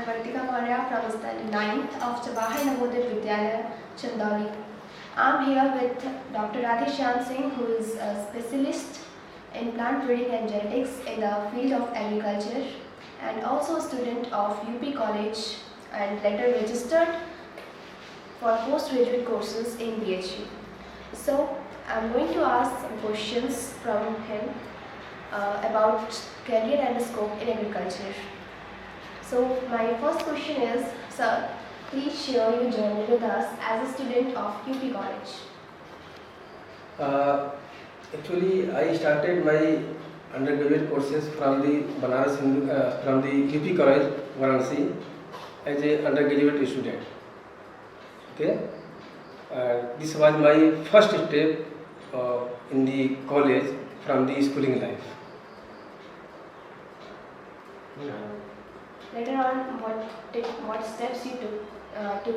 I'm Vartika Maurya from Standard 9th of Jawahar Navodaya Vidyalaya, Chandauli. I'm here with Dr. Radheshyam Singh, who is a specialist in plant breeding and genetics in the field of agriculture and also a student of UP College and later registered for postgraduate courses in BHU. So I'm going to ask some questions from him about career and scope in agriculture. So my first question is, sir, please share your journey with us as a student of UP College. Actually, I started my undergraduate courses from the from the UP College, Varanasi, as an undergraduate student. Okay, this was my first step in the college from the schooling life. Later on, what steps you took to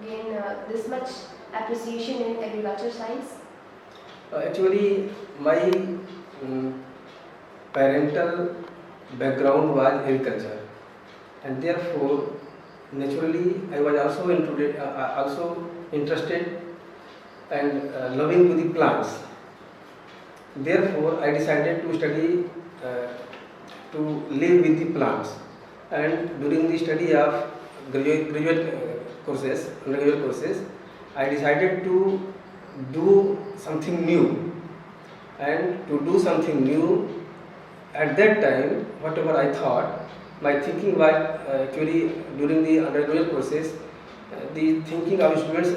gain this much appreciation in agriculture science? Actually, my parental background was agriculture, and therefore, naturally, I was also interested and loving to the plants. Therefore, I decided to study to live with the plants, and during the study of undergraduate courses, I decided to do something new, and to do something new at that time, whatever I thought, my thinking was actually during the undergraduate courses, the thinking of students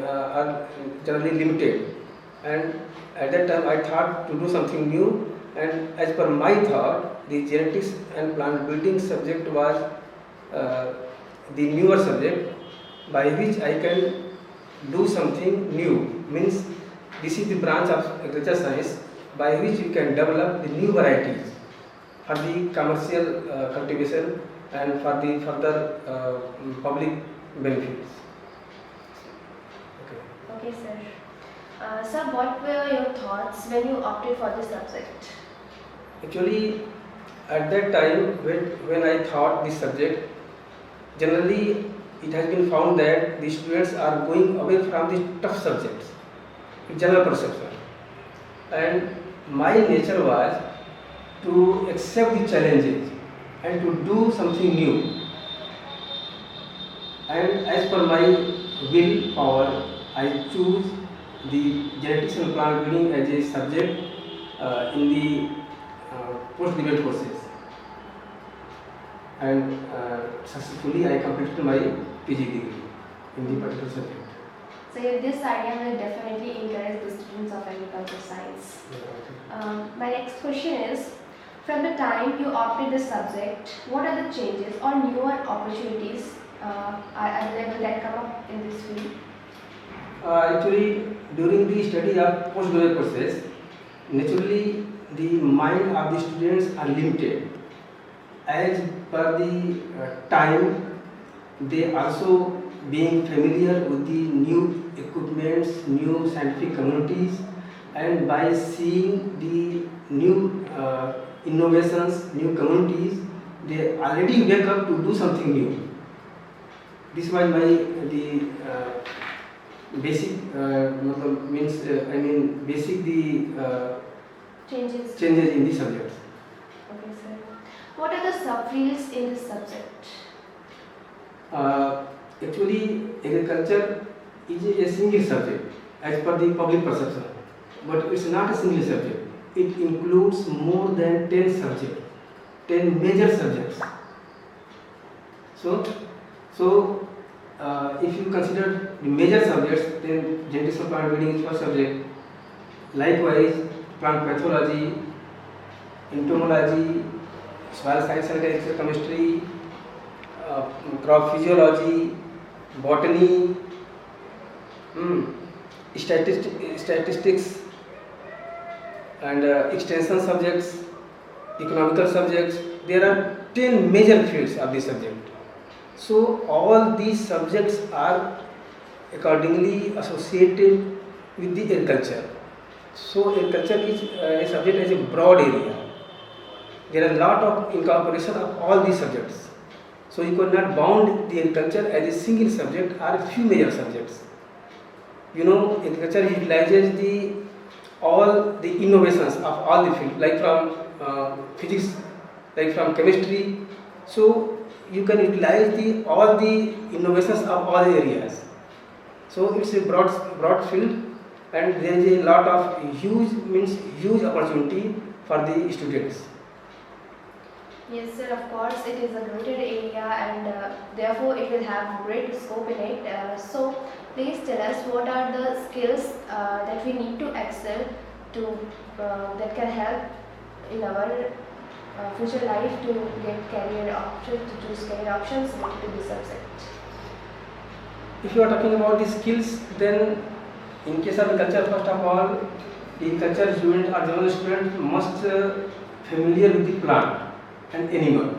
are generally limited, and at that time I thought to do something new, and as per my thought, the genetics and plant breeding subject was the newer subject by which I can do something new. Means this is the branch of agriculture science by which you can develop the new varieties for the commercial cultivation and for the further public benefits. Okay, sir. Sir, what were your thoughts when you opted for this subject? Actually, at that time when I thought this subject, generally it has been found that the students are going away from the tough subjects, general perception, and my nature was to accept the challenges and to do something new, and as per my willpower, I choose the genetics and plant breeding as a subject in the postgraduate courses, and successfully I completed my PG degree in the particular subject. So this idea will definitely encourage the students of agriculture science. My next question is, from the time you opted this subject, what are the changes or newer opportunities are available that come up in this field? Actually, during the study of postgraduate courses, naturally the mind of the students are limited. As per the time, they also being familiar with the new equipments, new scientific communities, and by seeing the new innovations, new communities, they already wake up to do something new. This was the basic basic Changes in the subject. Okay, sir. What are the subfields in this subject? Actually, agriculture is a single subject as per the public perception, but it's not a single subject. It includes more than 10 subjects, 10 major subjects. So if you consider the major subjects, then genetics and plant breeding is first subject. Likewise, plant pathology, entomology, soil science and agricultural chemistry, crop physiology, botany, statistics, and extension subjects, economical subjects. There are 10 major fields of this subject. So all these subjects are accordingly associated with the agriculture. So agriculture is a subject as a broad area. There are a lot of incorporation of all these subjects. So you cannot bound the agriculture as a single subject or a few major subjects. You know, agriculture utilizes the all the innovations of all the fields, like from physics, like from chemistry. So you can utilize the all the innovations of all the areas. So it's a broad field, and there is a lot of huge opportunity for the students. Yes, sir, of course, it is a greater area and therefore it will have great scope in it. So, please tell us what are the skills that we need to excel to that can help in our future life to get career options, to choose career options related to this subject. If you are talking about the skills, then in case of agriculture, first of all, the agriculture student or general student must familiar with the plant and animal.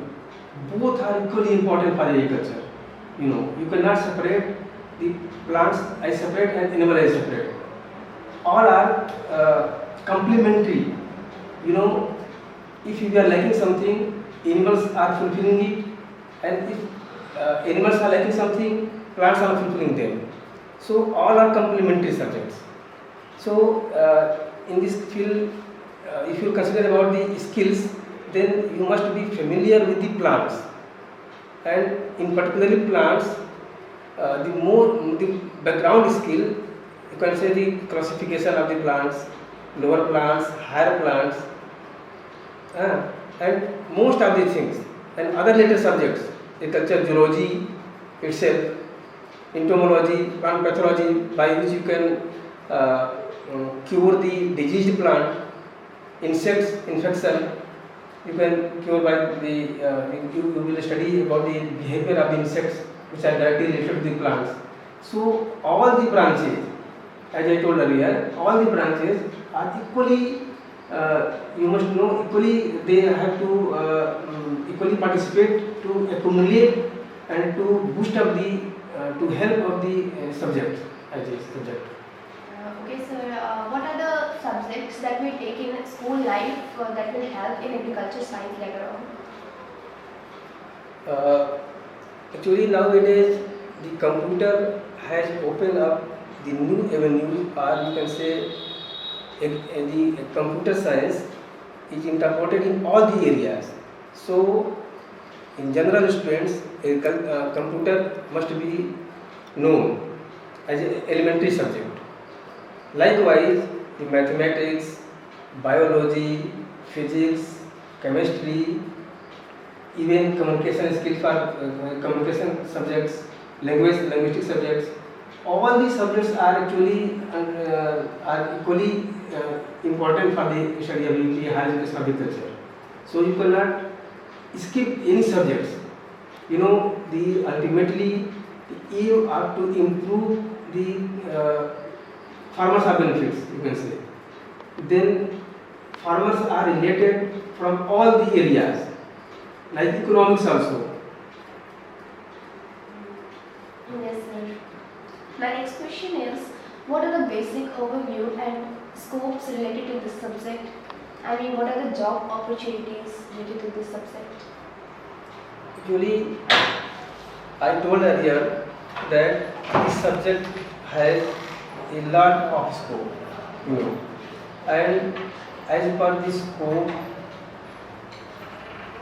Both are equally important for the agriculture. You know, you cannot separate the plants as separate and animal as separate. All are complementary. You know, if you are lacking something, animals are fulfilling it, and if animals are lacking something, plants are fulfilling them. So all are complementary subjects. So in this field, if you consider about the skills, then you must be familiar with the plants, and in particularly plants, the background skill, you can say the classification of the plants, lower plants, higher plants, and most of the things, and other related subjects, agriculture, zoology itself, entomology, plant pathology, by which you can cure the diseased plant, insects infection, you can cure by the you will study about the behavior of the insects which are directly related to the plants. So all the branches, as I told earlier, all the branches are equally, you must know, equally they have to equally participate to accumulate and to boost up the to help of the subject as a subject. Okay, sir. What are the subjects that we take in school life that will help in agriculture science later on? Actually, nowadays the computer has opened up the new avenues, or you can say the computer science is incorporated in all the areas. So, in general students, a computer must be known as an elementary subject. Likewise, the mathematics, biology, physics, chemistry, even communication skills for communication subjects, linguistic subjects, all these subjects are actually are equally important for the study of the higher education of agriculture. So you cannot skip any subjects. You know, the ultimately the aim are to improve the farmers are benefits, you can say. Then farmers are related from all the areas, like economics also. Yes, sir. My next question is, what are the basic overview and scopes related to this subject? I mean, what are the job opportunities related to this subject? Actually, I told earlier that this subject has a lot of scope, you know, and as per this scope,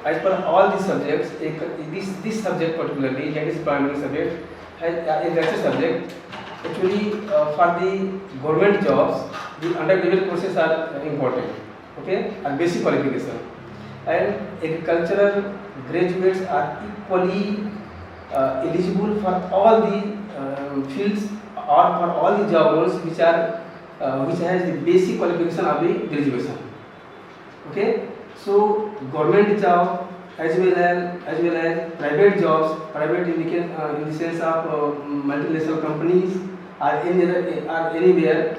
as per all the subjects, this subject particularly, that is primary subject, has a lecture subject. Actually, for the government jobs, the undergraduate courses are important, okay, and basic qualification. And agricultural graduates are equally eligible for all the fields or for all the job roles which has the basic qualification of the graduation. Okay, so government job as well as private jobs, private in the sense of multinational companies or anywhere,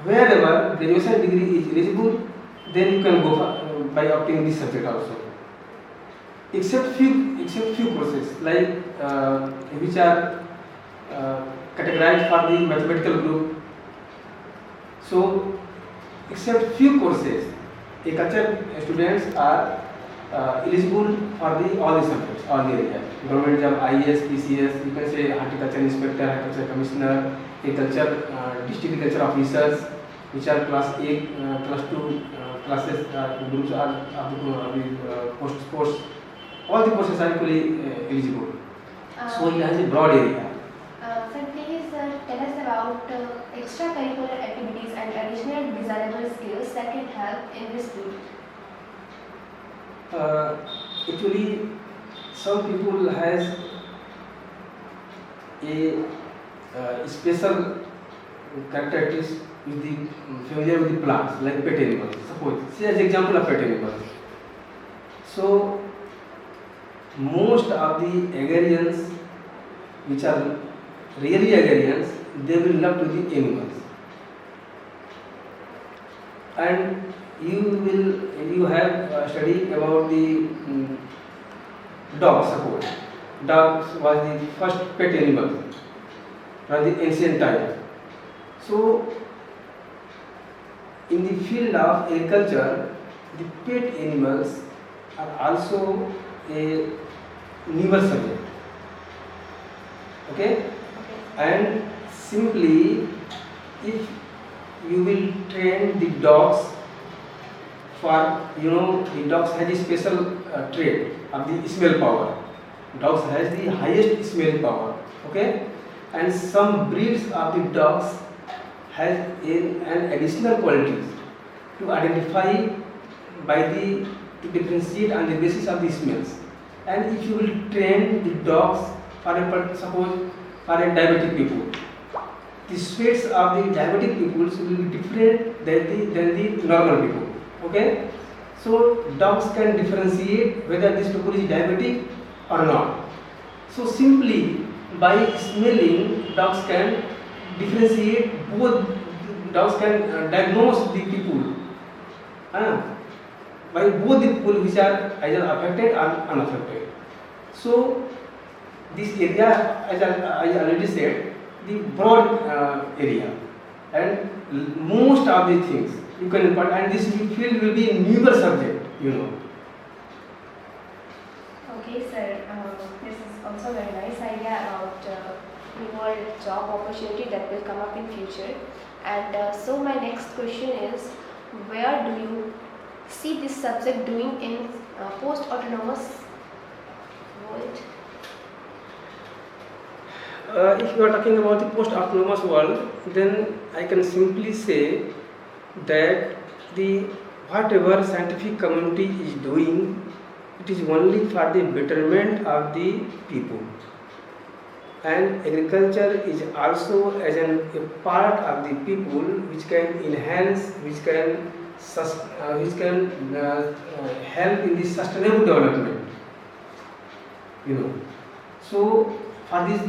wherever graduation degree is eligible, then you can go for, by obtaining this subject also. Except few courses like which are categorized for the mathematical group. So, except few courses, agriculture students are eligible for all the subjects. all the area. Government job, IAS, PCS, you can say horticulture inspector, horticulture commissioner, agriculture, district agriculture officers, which are class A, class 2 classes, groups are posts. All the posts are equally eligible. So it has a broad area. Sir, please tell us about extracurricular activities and additional desirable skills that can help in this field. Actually, some people has a special characteristics with the familiar with the plants like pet animals. Suppose, see as example of pet animals. So most of the agrarians, which are really agrarians, they will love to the animals, and you have studied about the dogs. Suppose dogs was the first pet animal from the ancient time. So in the field of agriculture, the pet animals are also a newer subject. Okay? And simply, if you will train the dogs for, the dogs has a special trait of the smell power. Dogs has the highest smell power. Okay? And some breeds of the dogs has an additional qualities to identify to differentiate on the basis of the smells. And if you will train the dogs suppose for a diabetic people, the sweats of the diabetic people will be different than the normal people. Okay? So dogs can differentiate whether this people is diabetic or not. So simply by smelling, dogs can differentiate both. Dogs can diagnose the people by both the people which are either affected or unaffected. So this area, as I already said, the broad area, and most of the things you can impart, and this field will be a newer subject. Okay, sir. This is also a very nice idea about newer job opportunity that will come up in future. And so my next question is, where do you see this subject doing in post-autonomous world? If you are talking about the post-autonomous world, then I can simply say that whatever scientific community is doing, it is only for the betterment of the people. And agriculture is also as a part of the people which can enhance, which can help in the sustainable development. So for this,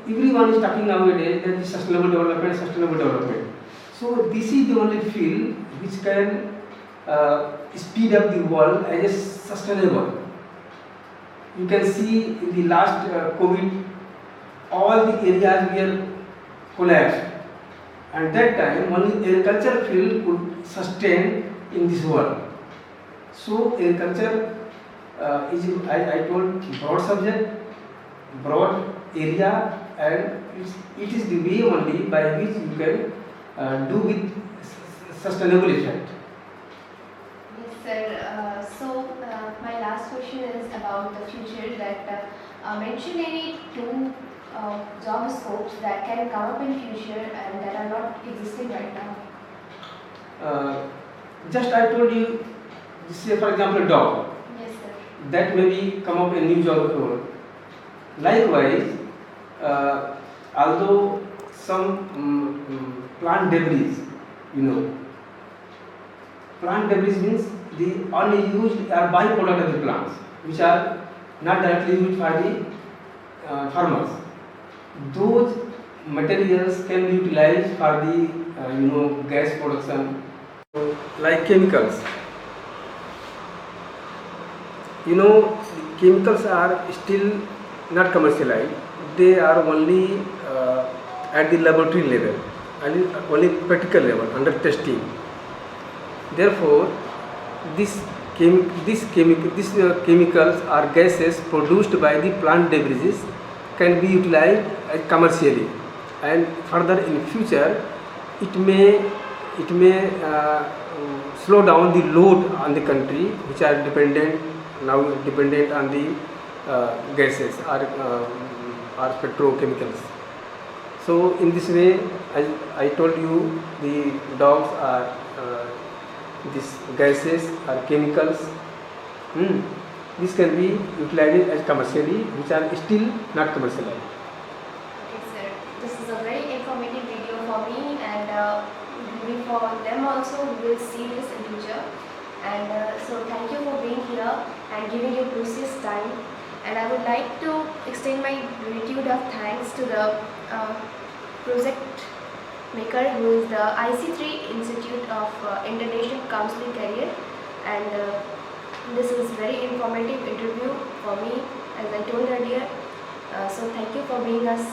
everyone is talking nowadays that the sustainable development. So this is the only field which can speed up the world as a sustainable. You can see in the last COVID, all the areas were collapsed, and that time only agriculture field could sustain in this world. So agriculture is, I told, broad subject, broad area, and it is the way only by which you can do with sustainable effect. Yes, sir. So my last question is about the future. That mention any two job scopes that can come up in future and that are not existing right now. Just I told you, say for example dog, Yes, sir. that may be come up a new job role. Likewise, although some plant debris, plant debris means the unused or byproduct of the plants, which are not directly used by the farmers. Those materials can be utilized for the gas production, like chemicals. Chemicals are still not commercialized. They are only at the laboratory level, and only practical level under testing. Therefore, this these chemicals or gases produced by the plant debris can be utilized commercially, and further in future it may slow down the load on the country which are dependent on the gases or petrochemicals. So in this way, as I told you, the dogs are these gases or chemicals. This can be utilized as commercially, which are still not commercialized. Okay, sir. This is a very informative video for me, and maybe for them also. We will see this in future. And so thank you for being here and giving your precious time. And I would like to extend my gratitude of thanks to the project maker, who is the IC3 Institute of International Counseling Career. And this was very informative interview for me, as I told earlier. So thank you for being us